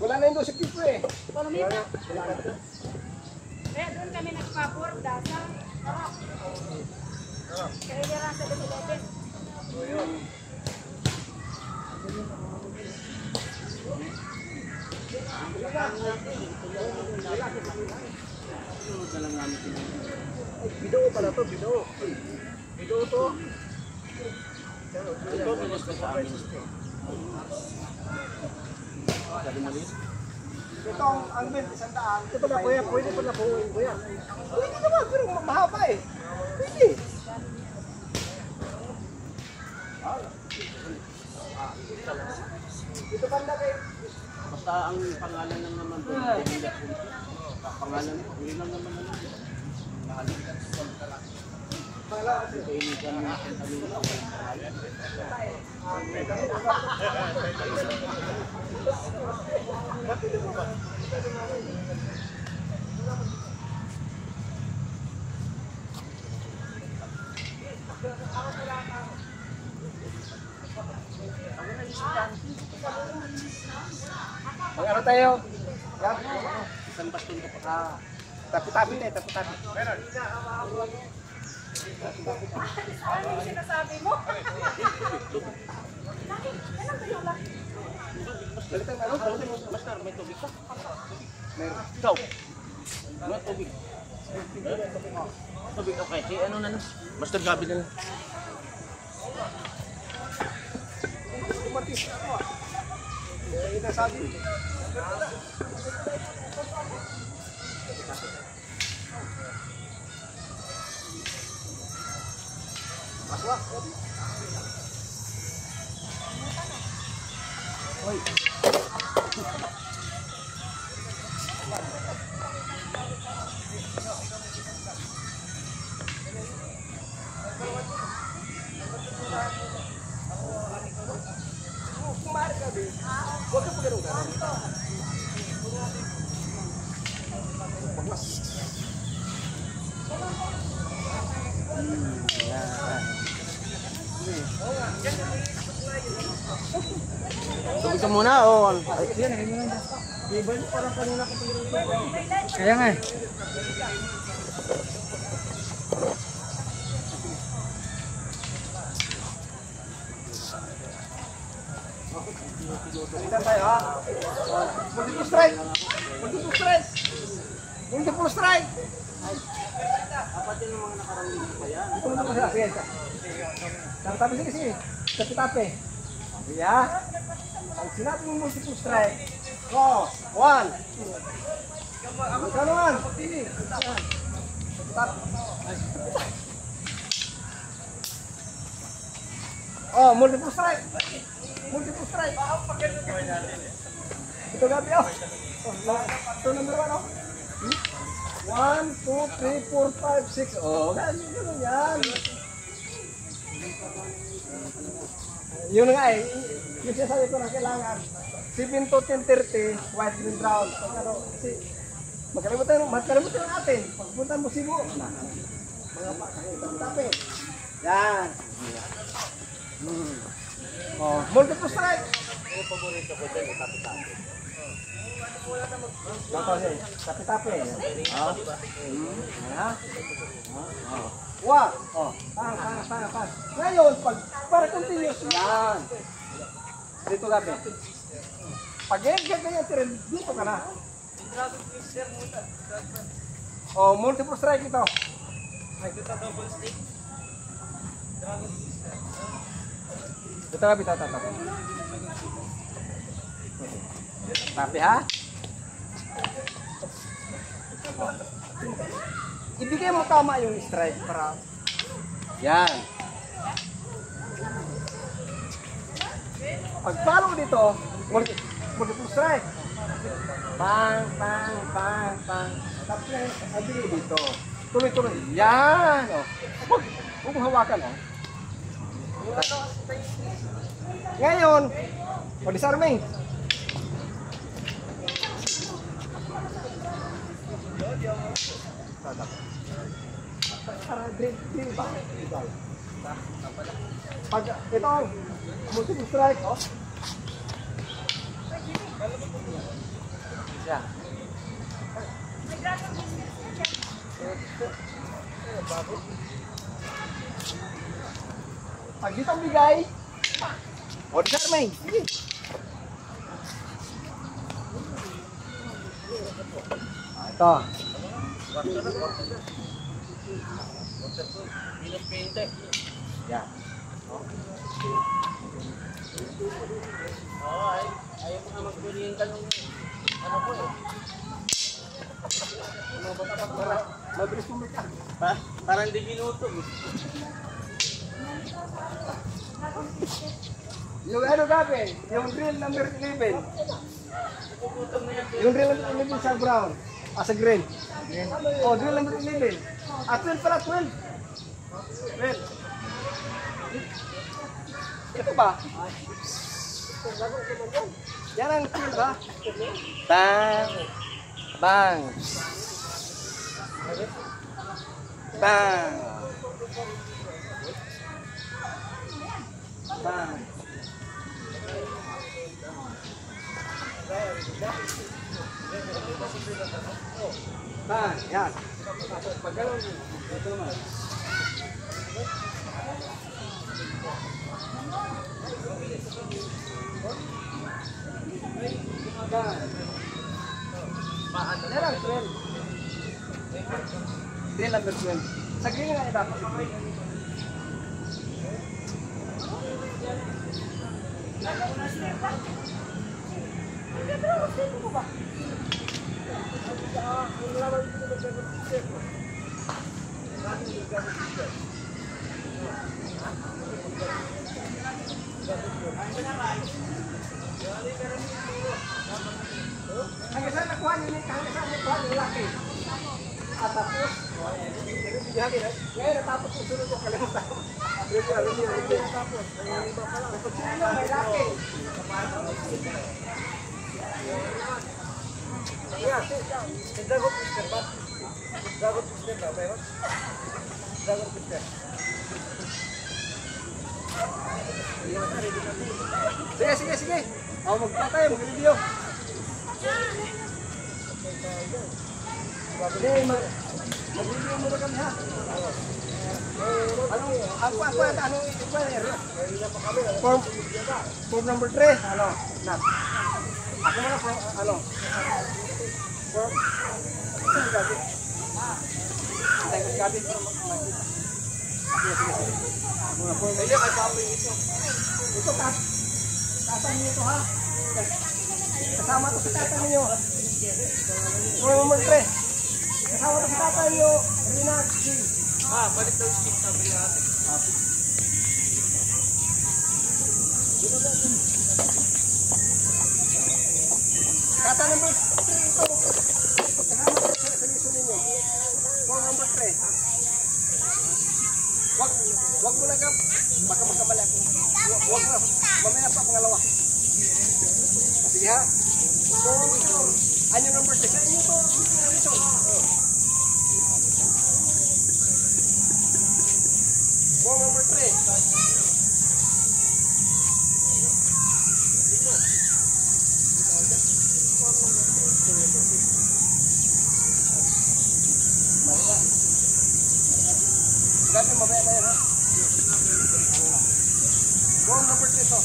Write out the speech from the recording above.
Wala na yung 12 piso eh. Palomita. Kaya doon kami nagpapor, dasa. Kaya nila sa 11. Bido pala to, bido. Bido to. Ito ang bed, 100. Ito pala kuya, pwede pala buuin kuya. Pwede naman, pero mahaba eh. Pwede. Ito banda kayo. Basta ang pangalan lang naman doon. Pangalan ko, yun lang naman naman. Kainitan mo natin kami lang. Mag-ano tayo? Yan. Isang baston ko pa. Tapi-tapi na eh, tapi-tapi. Ano yung sinasabi mo? Laki, ano ba yung laki? Balitan ano? Master, may tubig ka? Meron. Ikaw? May tubig. Tubig, okay. Si ano na na? Master, gabi na na. Kumatis. Ito sabi. Maswa. Oi. Huwag ka pagano'n ka. Tubig ka muna o ano? Yan, ayun mo lang. Iba yung parang kanina ko kaya nga eh. Balitan tayo ha. Multiple strike. Multiple strike. Multiple strike. Dapat yun ang mga nakarangin pa yan. Ito na kasi. Sige. Tapi sige sige. Tapi-tapi. Ya. Pag sinabi mo multiple strike. Oh, 1. Magkano man? Pili. Oh, multiple strike. Multiple strike. Ito gabi oh. Ito number 1 oh. 1, 2, 3, 4, 5, 6. Oh, ganun yan. Yun nga eh. Yung sasabi ko na kailangan 7 to 10:30 white and brown. Kasi magkalimutan natin. Pagpunta mo Cebu. Mga tapi. Yan. Oh, multiple strike. Yung paborito ko dyan, tapi-tapi. Tapi-tapi. Wah. Oh. Pang. Ngayon, para continuous yan. Dito gabi. Pag ganyan tirin, dito ka na. Oh, multiple strike ito. Ito double stick. Ito gabi, ito. Tapi ha? Ibigay mo tama yung strike para yan. Pag follow dito, multiple strike. Bang. Tapos na abili dito. Tuloy. Yan. Oh. Huwag mong hawakan. Oh. Ngayon, disarming. Para drill ba? Pag ito, multiple strike, oh. Yan. May dragon business na dyan. Pag dito ang bigay, o di Charmaine, sige. Ito. Yan. Ayaw mo nga magkulihin ka nung ano po eh. Mabilis mo ka. Parang hindi ginuto. Yung ano gabi, yung drill number 11. Yung drill number 11 sa brown. Sa green. Oh, drill number 11. 12 pala, 12. 12. Ito ba? Yan ang 12 ba? Bang! Bang! Bang! Bang! Bang, yan. Pag gano'n, ito naman. Yan ang 12. Drill number 12. Sa green nga dapat si green. Hanggang saan nakuha niyo ni hanggang saan nakuha niyo laki. At tapos, ngayon natapos yung sunod ko kalimutan. Review natapos. May laki. Dragon Twister ba? Dragon Twister ba? Dragon Twister. Sige. Magpa tayo, mag-review. Mag-review muna kami ha. Form number 3. Nat. Ako muna form, Ito tatang niyo ito ha. Kasama ito sa tatang niyo. Form number 3. Kasama ito sa tatang niyo. Rinag. Balik daw stick sabi natin. Kata number 3 ito. Kasama ito sa liso ninyo. Form number 3. Wag mo lang ka. Baka magkamali ako. Wag na. Mamaya pa pangalawa. Sige ha. So, ano number 6? Ano ito? Form number 3. Gagawin mamaya na yan ha. Form number 3 ito.